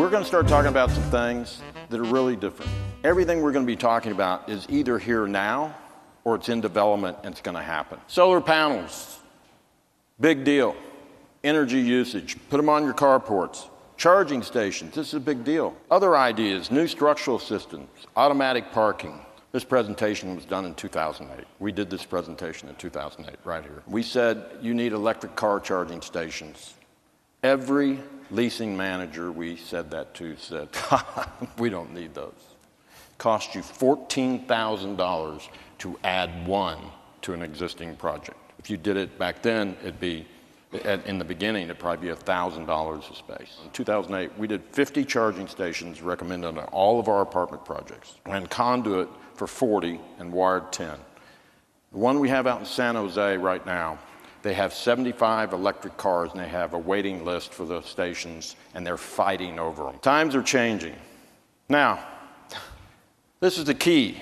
We're going to start talking about some things that are really different. Everything we're going to be talking about is either here now or it's in development and it's going to happen. Solar panels, big deal. Energy usage, put them on your carports. Charging stations, this is a big deal. Other ideas, new structural systems, automatic parking. This presentation was done in 2008. We did this presentation in 2008, right here. We said you need electric car charging stations. Every leasing manager we said that to said, we don't need those. Cost you $14,000 to add one to an existing project. If you did it back then, it'd be, in the beginning, it'd probably be $1,000 a space. In 2008, we did 50 charging stations recommended on all of our apartment projects. Ran conduit for 40 and wired 10. The one we have out in San Jose right now, they have 75 electric cars and they have a waiting list for the stations and they're fighting over them. Times are changing. Now, this is the key.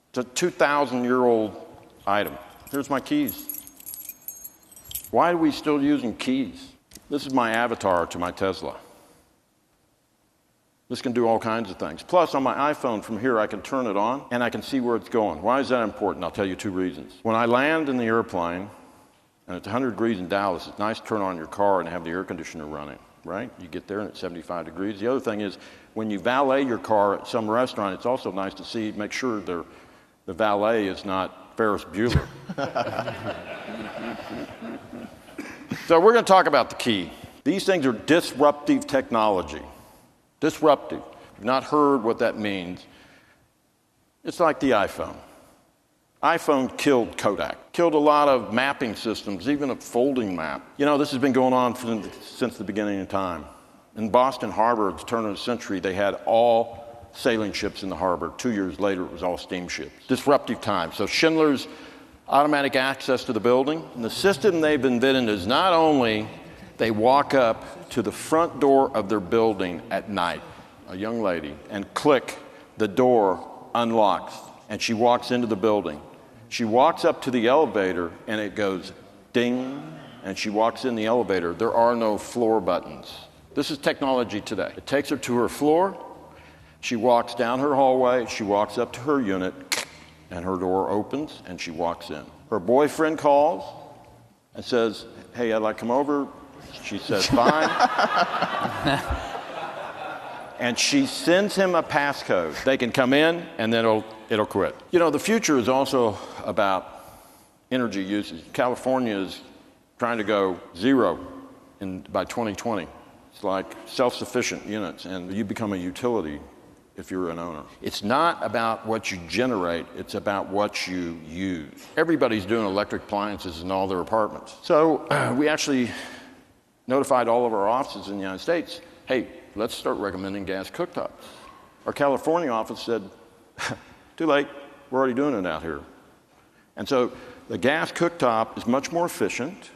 It's a 2,000-year-old item. Here's my keys. Why are we still using keys? This is my avatar to my Tesla. This can do all kinds of things. Plus, on my iPhone from here, I can turn it on and I can see where it's going. Why is that important? I'll tell you two reasons. When I land in the airplane, and it's 100 degrees in Dallas, it's nice to turn on your car and have the air conditioner running, right? You get there and it's 75 degrees. The other thing is, when you valet your car at some restaurant, it's also nice to see, make sure the valet is not Ferris Bueller. So we're going to talk about the key. These things are disruptive technology. Disruptive. If you've not heard what that means, it's like the iPhone. iPhone killed Kodak, killed a lot of mapping systems, even a folding map. You know, this has been going on since the beginning of time. In Boston Harbor at the turn of the century, they had all sailing ships in the harbor. 2 years later, it was all steamships. Disruptive time. So Schindler's automatic access to the building. And the system they've invented is not only they walk up to the front door of their building at night, a young lady, and click, the door unlocks, and she walks into the building. She walks up to the elevator, and it goes ding, and she walks in the elevator. There are no floor buttons. This is technology today. It takes her to her floor. She walks down her hallway. She walks up to her unit, and her door opens, and she walks in. Her boyfriend calls and says, hey, I'd like to come over. She says, fine. And she sends him a passcode. They can come in, and then it'll quit. You know, the future is also about energy usage. California is trying to go zero by 2020. It's like self-sufficient units, and you become a utility if you're an owner. It's not about what you generate, it's about what you use. Everybody's doing electric appliances in all their apartments. So we actually notified all of our offices in the United States, hey, let's start recommending gas cooktops. Our California office said, too late, we're already doing it out here. And so the gas cooktop is much more efficient.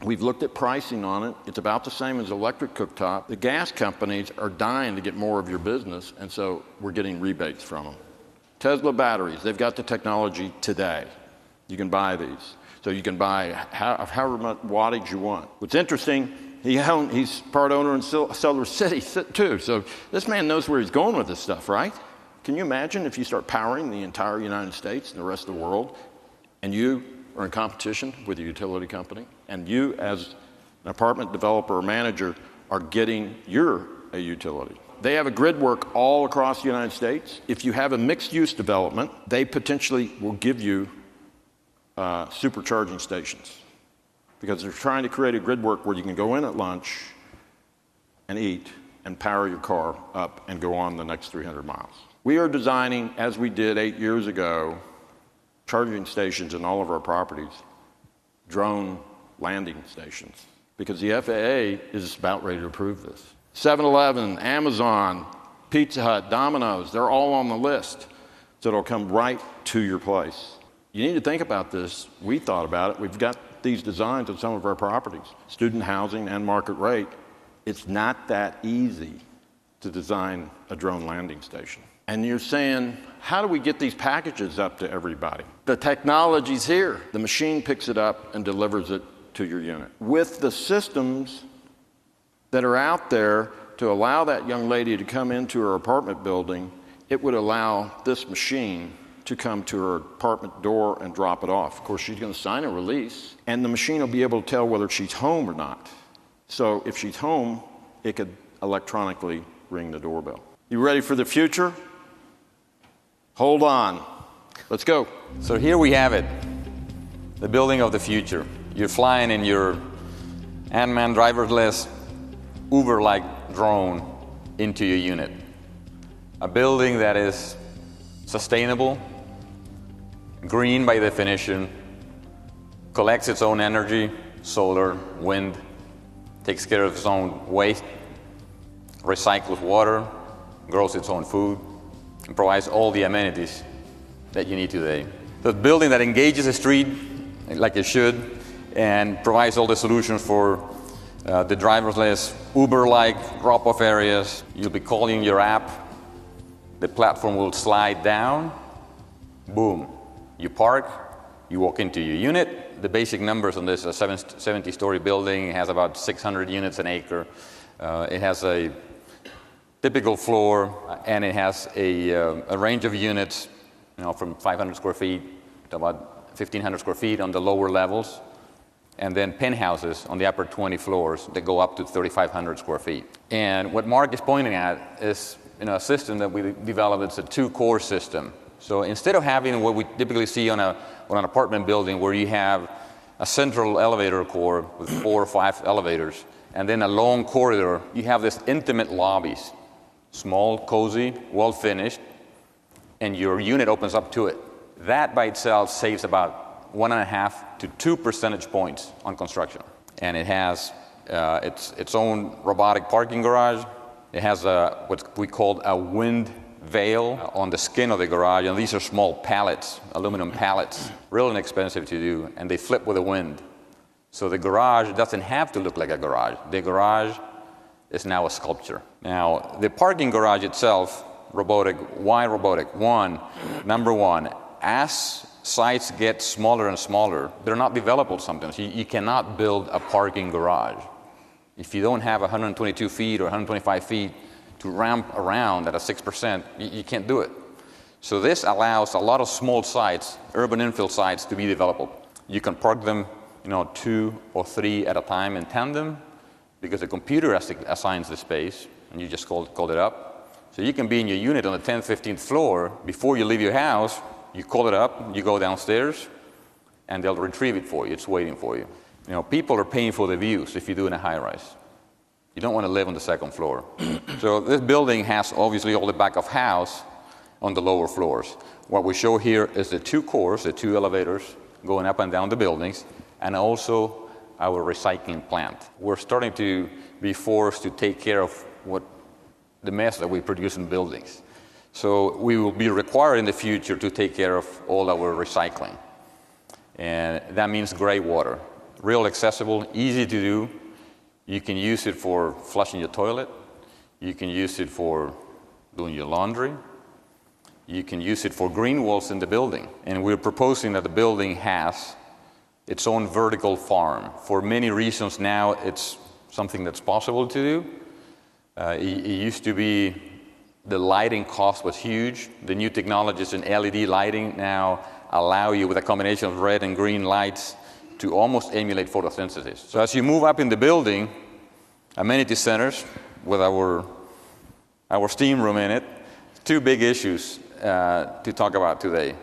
We've looked at pricing on it. It's about the same as electric cooktop. The gas companies are dying to get more of your business, and so we're getting rebates from them. Tesla batteries, they've got the technology today. You can buy these. So you can buy however much wattage you want. What's interesting, he's part owner in Solar City, too. So this man knows where he's going with this stuff, right? Can you imagine if you start powering the entire United States and the rest of the world, and you are in competition with a utility company, and you, as an apartment developer or manager, are you're a utility. They have a grid work all across the United States. If you have a mixed-use development, they potentially will give you supercharging stations, because they're trying to create a grid work where you can go in at lunch and eat and power your car up and go on the next 300 miles. We are designing, as we did 8 years ago, charging stations in all of our properties, drone landing stations, because the FAA is about ready to approve this. 7-Eleven, Amazon, Pizza Hut, Domino's, they're all on the list, so it'll come right to your place. You need to think about this. We thought about it. We've got these designs on some of our properties, student housing and market rate. It's not that easy to design a drone landing station. And you're saying, how do we get these packages up to everybody? The technology's here. The machine picks it up and delivers it to your unit. With the systems that are out there, to allow that young lady to come into her apartment building, it would allow this machine to come to her apartment door and drop it off. Of course, she's going to sign a release, and the machine will be able to tell whether she's home or not. So if she's home, it could electronically ring the doorbell. You ready for the future? Hold on. Let's go. So here we have it, the building of the future. You're flying in your unmanned driverless Uber-like drone into your unit. A building that is sustainable, green by definition, collects its own energy, solar, wind, takes care of its own waste, recycles water, grows its own food, and provides all the amenities that you need today. The building that engages the street like it should and provides all the solutions for the driverless Uber-like drop-off areas. You'll be calling your app, the platform will slide down, boom, you park, you walk into your unit. The basic numbers on this, a 70-story building has about 600 units an acre. It has a typical floor, and it has a range of units, from 500 square feet to about 1,500 square feet on the lower levels, and then penthouses on the upper 20 floors that go up to 3,500 square feet. And what Mark is pointing at is a system that we developed. It's a two-core system. So instead of having what we typically see on an apartment building where you have a central elevator core with 4 or 5 elevators, and then a long corridor, you have this intimate lobbies, small, cozy, well-finished, and your unit opens up to it. That by itself saves about 1.5 to 2 percentage points on construction. And it has its own robotic parking garage. It has what we call a wind veil on the skin of the garage, and these are small pallets, aluminum pallets, real inexpensive to do, and they flip with the wind. So the garage doesn't have to look like a garage. The garage is now a sculpture. Now, the parking garage itself, robotic. Why robotic? Number one, as sites get smaller and smaller, they're not developable sometimes. You cannot build a parking garage. If you don't have 122 feet or 125 feet to ramp around at a 6%, you can't do it. So this allows a lot of small sites, urban infill sites, to be developable. You can park them, 2 or 3 at a time in tandem, because the computer assigns the space, and you just call it up. So you can be in your unit on the 10th, 15th floor. Before you leave your house, you call it up, you go downstairs, and they'll retrieve it for you. It's waiting for you. People are paying for the views if you do in a high-rise. You don't want to live on the second floor. So this building has obviously all the back of house on the lower floors. What we show here is the 2 cores, the 2 elevators going up and down the buildings, and also our recycling plant. We're starting to be forced to take care of the mess that we produce in buildings. So we will be required in the future to take care of all our recycling. And that means gray water. Real accessible, easy to do. You can use it for flushing your toilet. You can use it for doing your laundry. You can use it for green walls in the building. And we're proposing that the building has its own vertical farm. For many reasons now, it's something that's possible to do. It used to be the lighting cost was huge. The new technologies in LED lighting now allow you, with a combination of red and green lights, to almost emulate photosynthesis. So as you move up in the building, amenity centers with our steam room in it, 2 big issues to talk about today.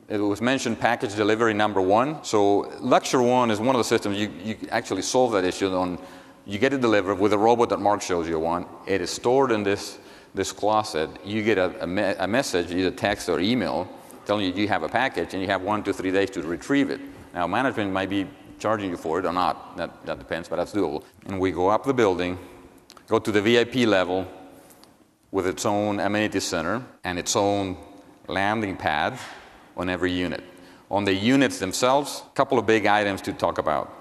It was mentioned package delivery number 1. So Lecture 1 is one of the systems you actually solve that issue on. You get it delivered with a robot that Mark shows you one. It is stored in this closet. You get a message, either text or email, telling you have a package, and you have 1 to 3 days to retrieve it. Now, management might be charging you for it or not. That depends, but that's doable. And we go up the building, go to the VIP level with its own amenity center and its own landing pad on every unit. On the units themselves, a couple of big items to talk about.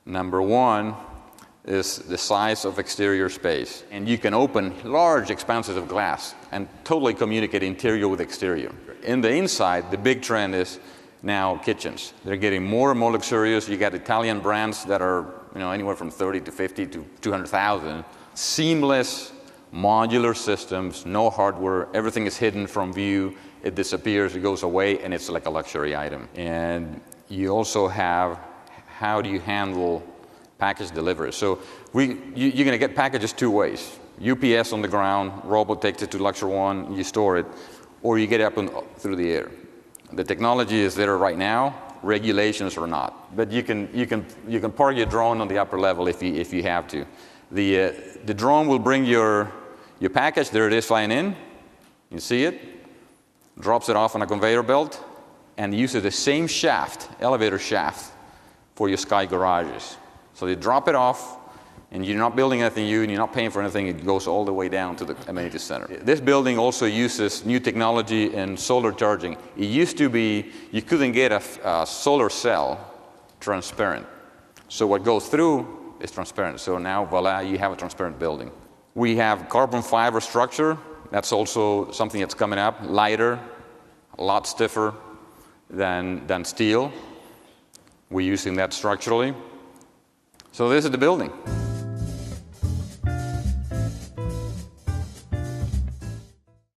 Number 1 is the size of exterior space. And you can open large expanses of glass and totally communicate interior with exterior. In the inside, the big trend is now kitchens. They're getting more and more luxurious. You got Italian brands that are anywhere from 30 to 50 to 200,000 seamless, modular systems, no hardware, everything is hidden from view, it disappears, it goes away, and it's like a luxury item. And you also have, how do you handle package delivery? So you're going to get packages two ways. UPS on the ground, robot takes it to Luxor One, you store it, or you get it up through the air. The technology is there right now, regulations are not. But you can park your drone on the upper level if you have to. The drone will bring your package, there it is flying in, you see it, drops it off on a conveyor belt, and uses the same shaft, elevator shaft, for your sky garages. So they drop it off, and you're not building anything new, and you're not paying for anything, it goes all the way down to the amenity center. This building also uses new technology in solar charging. It used to be, you couldn't get a solar cell transparent. So what goes through is transparent. So now, voila, you have a transparent building. We have carbon fiber structure. That's also something that's coming up, lighter, a lot stiffer than steel. We're using that structurally. So this is the building.